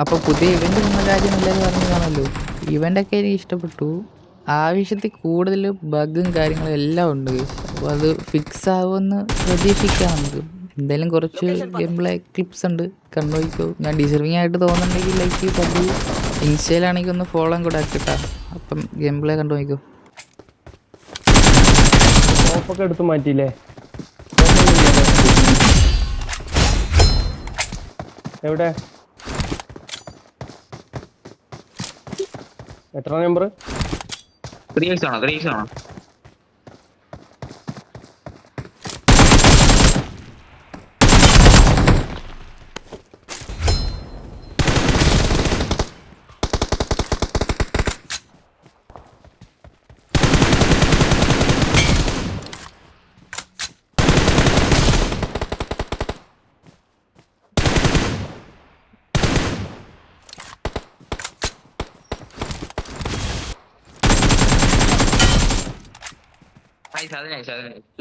അപ്പോൾ പുതിയ ഇവൻ്റ് വന്ന കാര്യം എല്ലാവരും പറഞ്ഞു കാണുമല്ലോ. ഇവൻ്റൊക്കെ എനിക്ക് ഇഷ്ടപ്പെട്ടു. ആവശ്യത്തിൽ കൂടുതൽ ബഗ്ഗും കാര്യങ്ങളും എല്ലാം ഉണ്ട്. അപ്പോൾ അത് ഫിക്സ് ആവുമെന്ന് പ്രതീക്ഷിക്കാം നമുക്ക്. എന്തായാലും കുറച്ച് ഗെയിം പ്ലേ ക്ലിപ്സ് ഉണ്ട്, കണ്ടുപോയിക്കോ. ഞാൻ ഡിസർവിങ് ആയിട്ട് തോന്നുന്നുണ്ടെങ്കിൽ ലൈക്ക് സബ്, ഇൻസ്റ്റയിലാണെങ്കിൽ ഒന്ന് ഫോളോ കൂടെ ആക്കിട്ടാ. അപ്പം ഗെയിം പ്ലേ കണ്ടുപോയിക്കോ. ടോപ്പൊക്കെ എടുത്ത് മാറ്റിയില്ലേ? എവിടെ? എത്ര നമ്പർ? 3x ആണോ? 3x ആണോ?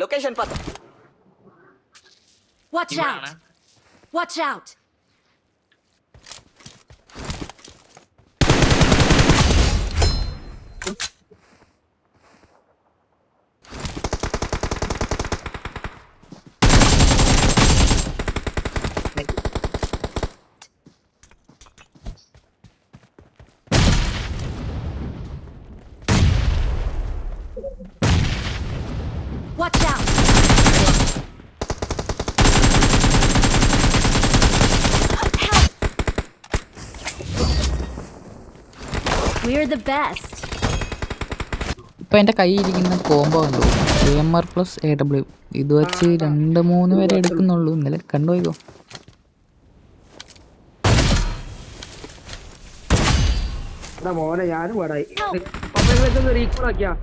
ലൊക്കേഷൻ പത്ത്. Watch out! Watch out! Watch out! Help! We're the best. ഇപ്പോൾ എൻ്റെ കയ്യിലിരിക്കുന്ന കോംബോ ഉണ്ടോ, AMR+AW. ഇത് വെച്ച് 2-3 പേരെ എടുക്കുന്നുള്ളൂ. ഇന്നലെ കണ്ടുപോയിക്കോ. മോനെ ഞാനും പാടായി. Help! റീകോൾ ആക്കിയാ